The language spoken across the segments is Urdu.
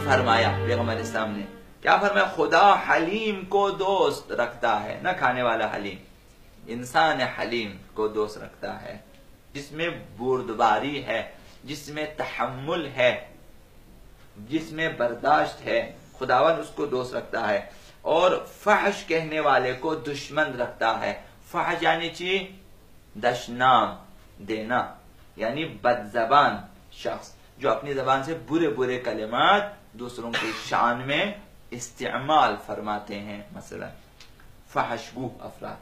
فرمایا پیغمبر اسلام نے، کیا فرمایا؟ خدا حلیم کو دوست رکھتا ہے، نہ کھانے والا حلیم، انسان حلیم کو دوست رکھتا ہے، جس میں بردباری ہے، جس میں تحمل ہے، جس میں برداشت ہے، خداوند اس کو دوست رکھتا ہے۔ اور فحش کہنے والے کو دشمن رکھتا ہے۔ فحش یعنی چی؟ دشنام دینا، یعنی بد زبان شخص جو اپنی زبان سے برے برے کلمات دوسروں کی شان میں استعمال فرماتے ہیں، مثلا فحش گو افراد،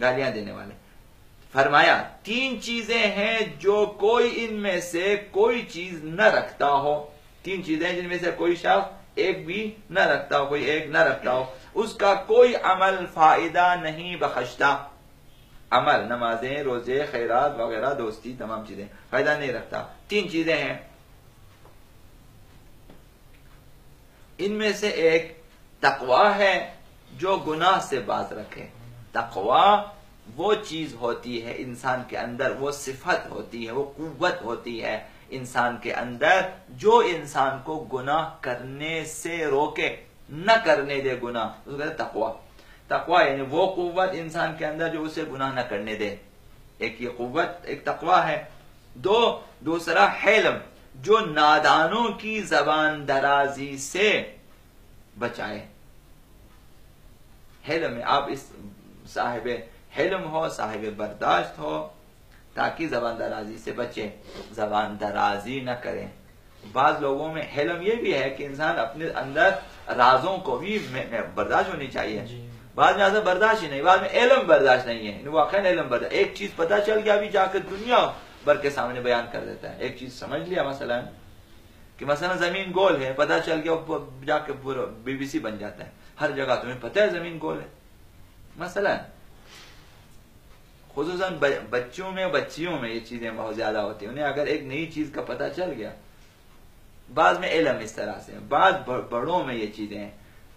گالیاں دینے والے۔ فرمایا 3 چیزیں ہیں جو کوئی ان میں سے کوئی چیز نہ رکھتا ہو، 3 چیزیں جن میں سے کوئی شخص ایک بھی نہ رکھتا ہو، کوئی ایک نہ رکھتا ہو، اس کا کوئی عمل فائدہ نہیں بخشتا۔ عمل، نمازیں، روزے، خیرات وغیرہ، دوستی، تمام چیزیں فائدہ نہیں رکھتا۔ 3 چیزیں ہیں، ان میں سے ایک تقوی ہے جو گناہ سے باز رکھے۔ تقوی وہ چیز ہوتی ہے انسان کے اندر، وہ صفت ہوتی ہے، وہ قوت ہوتی ہے انسان کے اندر جو انسان کو گناہ کرنے سے روکے، نہ کرنے دے گناہ، اس کو کہتے ہیں تقوی۔ تقوی یعنی وہ قوت انسان کے اندر جو اسے گناہ نہ کرنے دے، ایک یہ قوت، ایک تقوی ہے۔ دوسرا حلم، جو نادانوں کی زبان درازی سے بچائے۔ حلم، آپ اس صاحب حلم ہو، صاحب برداشت ہو، تاکہ زبان درازی سے بچے، زبان درازی نہ کریں۔ بعض لوگوں میں حلم یہ بھی ہے کہ انسان اپنے اندر رازوں کو بھی برداشت ہونی چاہیے، بعض میں ایسا برداشت ہی نہیں، بعض میں علم برداشت نہیں ہے، واقعا علم برداشت، ایک چیز پتہ چل گیا بھی جا کے دنیا بھر کے سامنے بیان کر دیتا ہے۔ ایک چیز سمجھ لیا مثلا کہ مثلا زمین گول ہے، پتہ چل گیا جا کے BBC بن جاتا ہے، ہر جگہ تمہیں پتہ ہے زمین گول ہے مثلا۔ خصوصاً بچوں میں بچیوں میں یہ چیزیں بہت زیادہ ہوتی ہیں، انہیں اگر ایک نئی چیز کا پتہ چل گیا، بعض میں علم اس طرح سے، بعض بڑوں میں یہ چیزیں ہیں،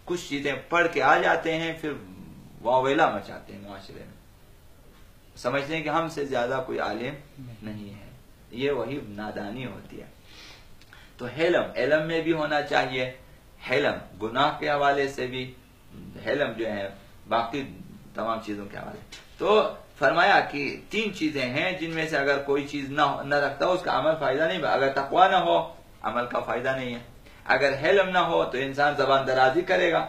کچھ چیزیں پڑھ کے آ جاتے ہیں پھر واویلا مچاتے ہیں معاشرے میں، سمجھتے ہیں کہ ہم سے زیادہ کوئی عالم نہیں ہے، یہ وہی نادانی ہوتی ہے۔ تو علم میں بھی ہونا چاہیے، حلم گناہ کے حوالے سے بھی، حلم جو ہے باقی تمام چیزوں کے حوالے۔ تو فرمایا کہ 3 چیزیں ہیں جن میں سے اگر کوئی چیز نہ رکھتا ہو اس کا عمل فائدہ نہیں، اگر تقوی نہ ہو عمل کا فائدہ نہیں ہے، اگر حلم نہ ہو تو انسان زبان درازی کرے گا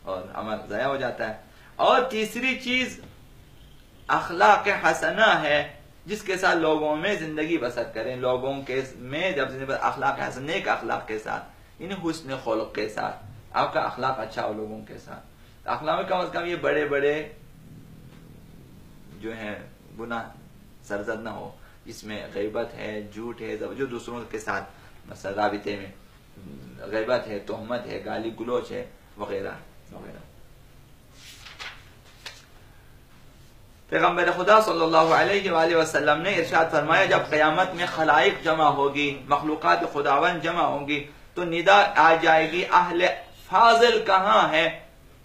اور عمل ضائع ہو جاتا ہے۔ اور تیسری چیز اخلاق حسنہ ہے، جس کے ساتھ لوگوں میں زندگی بسر کریں، لوگوں کے میں جب زندگی اخلاق حسن، نیک اخلاق کے ساتھ، یعنی حسن خلق کے ساتھ، آپ کا اخلاق اچھا ہو لوگوں کے ساتھ۔ اخلاق میں کم از کم یہ بڑے بڑے جو ہیں گناہ سرزد نہ ہو، جس میں غیبت ہے، جھوٹ ہے، جو دوسروں کے ساتھ مثلا رابطے میں غیبت ہے، تہمت ہے، گالی گلوچ ہے وغیرہ وغیرہ۔ پیغمبر خدا صلی اللہ علیہ وآلہ وسلم نے ارشاد فرمایا جب قیامت میں خلائق جمع ہوگی، مخلوقات خداوند جمع ہوں گی تو ندا آ جائے گی اہل فاضل کہاں ہے،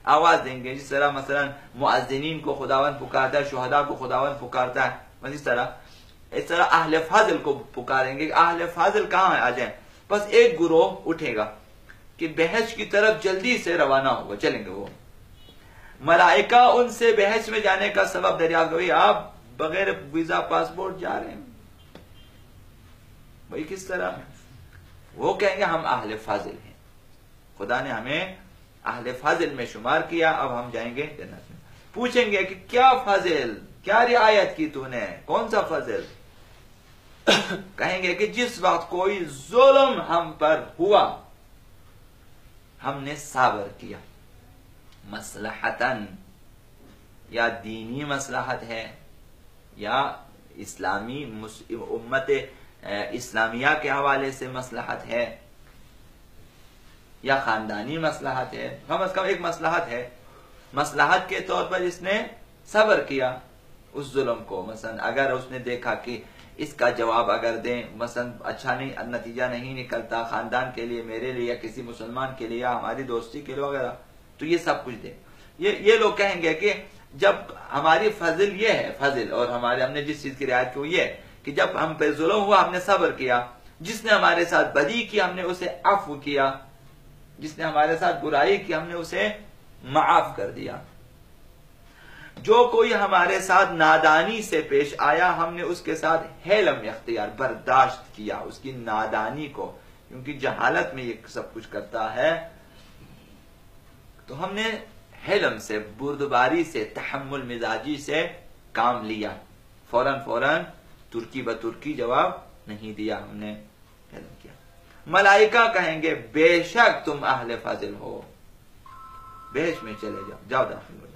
آواز دیں گے، جس طرح مثلا مؤذنین کو خداوند پکارتا ہے، شہداء کو خداوند پکارتا ہے، اس طرح اہل فاضل کو پکاریں گے، اہل فاضل کہاں آ جائیں۔ بس ایک گروہ اٹھے گا کہ بحث کی طرف جلدی سے روانہ ہوگا، چلیں گے وہ ملائکہ ان سے بحث میں جانے کا سبب دریافت ہوئی، آپ بغیر ویزا پاسپورٹ جا رہے ہیں، بھائی کس طرح؟ وہ کہیں گے ہم اہل فاضل ہیں، خدا نے ہمیں اہل فاضل میں شمار کیا، اب ہم جائیں گے جنت میں۔ پوچھیں گے کہ کیا فضل، کیا رعایت کی تو نے، کون سا فضل؟ کہیں گے کہ جس وقت کوئی ظلم ہم پر ہوا ہم نے صبر کیا، مصلحتاً، یا دینی مصلحت ہے، یا اسلامی امت اسلامیہ کے حوالے سے مصلحت ہے، یا خاندانی مصلحت ہے، کم از کم ایک مصلحت ہے، مصلحت کے طور پر اس نے صبر کیا اس ظلم کو۔ مثلا اگر اس نے دیکھا کہ اس کا جواب اگر دیں مثلا اچھا نہیں، نتیجہ نہیں نکلتا خاندان کے لیے، میرے لیے، یا کسی مسلمان کے لیے، یا ہماری دوستی کے لیے وغیرہ، تو یہ سب کچھ دے۔ یہ لوگ کہیں گے کہ جب ہماری فضل یہ ہے، فضل اور ہم نے جس چیز کی رعایت کی وہ یہ ہے کہ جب ہم پہ ظلم ہوا ہم نے صبر کیا، جس نے ہمارے ساتھ بدی کی ہم نے اسے عفو کیا، جس نے ہمارے ساتھ برائی کی ہم نے اسے معاف کر دیا، جو کوئی ہمارے ساتھ نادانی سے پیش آیا ہم نے اس کے ساتھ حلم اختیار برداشت کیا اس کی نادانی کو، کیونکہ جہالت میں یہ سب کچھ کرتا ہے، تو ہم نے حلم سے، بردباری سے، تحمل مزاجی سے کام لیا، فوراً ترکی بترکی جواب نہیں دیا، ہم نے حلم کیا۔ ملائکہ کہیں گے بے شک تم اہل فضل ہو، بہشت میں چلے جاؤ، جاؤ داخل ہو جاؤ۔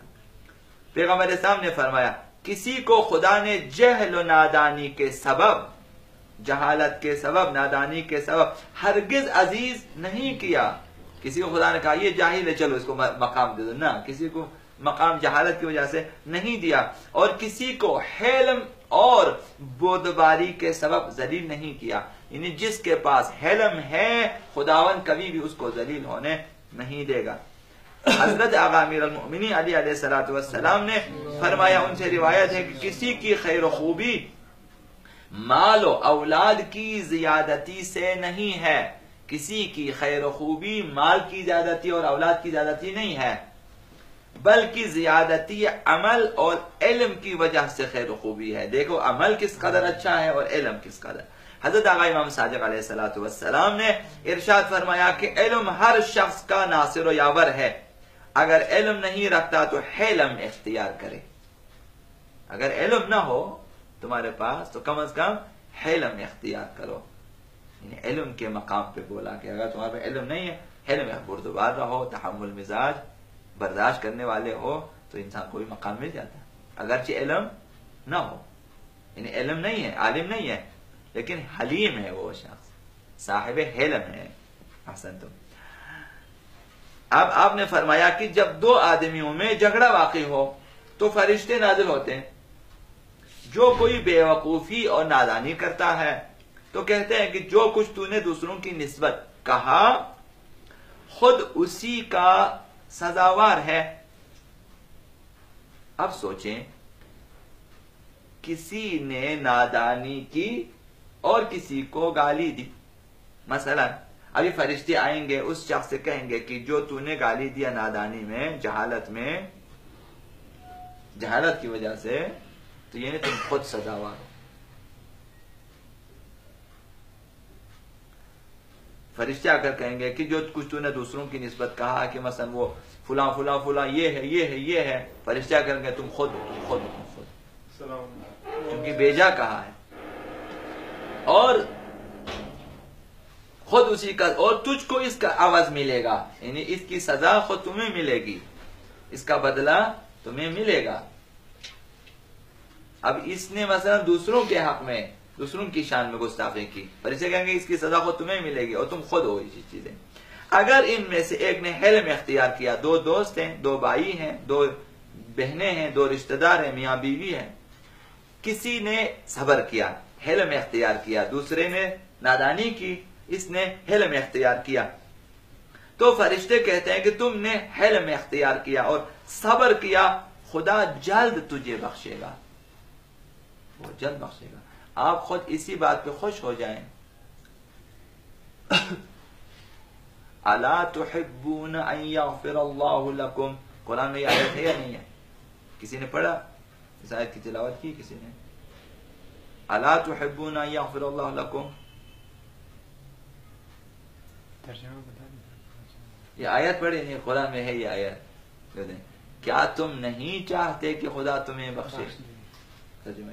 پیغمبر اسلام نے فرمایا کسی کو خدا نے جہل و نادانی کے سبب، جہالت کے سبب، نادانی کے سبب ہرگز عزیز نہیں کیا۔ کسی کو خدا نے کہا یہ جاہل ہے چلو اس کو مقام دے دو، نہ، کسی کو مقام جہالت کی وجہ سے نہیں دیا، اور کسی کو حلم اور بردباری کے سبب ذلیل نہیں کیا، یعنی جس کے پاس حلم ہے خداوند کبھی بھی اس کو ذلیل ہونے نہیں دے گا۔ حضرت آقا امیر المؤمنین علی علیہ السلام نے فرمایا، ان سے روایت ہے کہ کسی کی خیر و خوبی مال و اولاد کی زیادتی سے نہیں ہے، کسی کی خیر و خوبی مال کی زیادتی اور اولاد کی زیادتی نہیں ہے، بلکہ زیادتی عمل اور علم کی وجہ سے خیر و خوبی ہے۔ دیکھو عمل کس قدر اچھا ہے اور علم کس قدر۔ حضرت آقا امام صادق علیہ السلام نے ارشاد فرمایا کہ علم ہر شخص کا ناصر و یاور ہے، اگر علم نہیں رکھتا تو حلم اختیار کرے، اگر علم نہ ہو تمہارے پاس تو کم از کم حلم اختیار کرو، یعنی علم کے مقام پہ بولا کہ اگر تمہارے پاس علم نہیں ہے، حلم بردبار رہو، تحمل مزاج، برداشت کرنے والے ہو، تو انسان کو بھی مقام مل جاتا ہے، اگرچہ علم نہ ہو، یعنی علم نہیں ہے، عالم نہیں ہے، لیکن حلیم ہے وہ شخص، صاحب حلم ہے۔ احسن تم۔ اب آپ نے فرمایا کہ جب دو آدمیوں میں جھگڑا واقع ہو تو فرشتے نازل ہوتے ہیں، جو کوئی بے وقوفی اور نادانی کرتا ہے تو کہتے ہیں کہ جو کچھ تو نے دوسروں کی نسبت کہا خود اسی کا سزاوار ہے۔ اب سوچیں، کسی نے نادانی کی اور کسی کو گالی دی، مثلا ابھی فرشتے آئیں گے اس شخص سے کہیں گے کہ جو تو نے گالی دیا نادانی میں، جہالت میں، جہالت کی وجہ سے، تو یہ نہیں تم خود سزاوار ہو۔ فرشتے آ کر کہیں گے کہ جو کچھ تو نے دوسروں کی نسبت کہا کہ مثلا وہ فلاں فلاں فلاں یہ ہے یہ ہے یہ ہے، فرشتے آ کر کہیں تم خود کیونکہ بیجا کہا ہے، اور خود اسی کا، اور تجھ کو اس کا عوض ملے گا، یعنی اس کی سزا خود تمہیں ملے گی، اس کا بدلہ تمہیں ملے گا۔ اب اس نے مثلا دوسروں کے حق میں، دوسروں کی شان میں گستاخی کی، پر اسے کہیں گے اس کی سزا خود تمہیں ملے گی اور تم خود ہو اسی چیزیں۔ اگر ان میں سے ایک نے حلم اختیار کیا، دو دوست ہیں، دو بھائی ہیں، دو بہنیں ہیں، دو رشتہ دار ہیں، میاں بیوی ہیں، کسی نے صبر کیا، حلم اختیار کیا، دوسرے نے نادانی کی، اس نے حلم اختیار کیا، تو فرشتے کہتے ہیں کہ تم نے حلم اختیار کیا اور صبر کیا، خدا جلد تجھے بخشے گا، وہ جلد بخشے گا۔ آپ خود اسی بات پہ خوش ہو جائیں۔ الا تحبون ان یغفر اللہ لکم، قرآن میں یہ آیت ہے یا نہیں ہے؟ کسی نے پڑھا اس آیت کی تلاوت کی؟ کسی نے؟ الا تحبون ان یغفر اللہ لکم، یہ آیت پڑھی نہیں، قرآن میں ہے یہ آیت، کیا تم نہیں چاہتے کہ خدا تمہیں بخشے؟ ترجمہ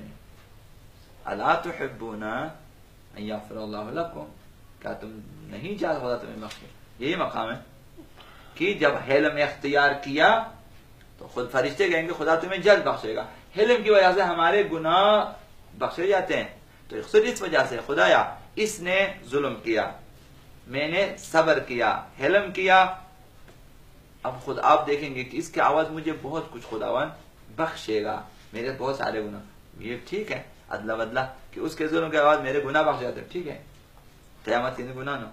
الا تحبون ان یغفر اللہ لکم، کیا تم نہیں چاہتے خدا تمہیں بخشے؟ یہی مقام ہے کہ جب حلم اختیار کیا تو خود فرشتے کہیں گے خدا تمہیں جلد بخشے گا۔ حلم کی وجہ سے ہمارے گناہ بخشے جاتے ہیں، تو اس وجہ سے خدایا اس نے ظلم کیا، میں نے صبر کیا، حلم کیا، اب خود آپ دیکھیں گے کہ اس کے عوض مجھے بہت کچھ خداوند بخشے گا، میرے بہت سارے گناہ، یہ ٹھیک ہے ادلا بدلا کہ اس کے ظلم کے عوض میرے گناہ بخش جاتے، ٹھیک ہے، قیامت کے دن گناہ نہ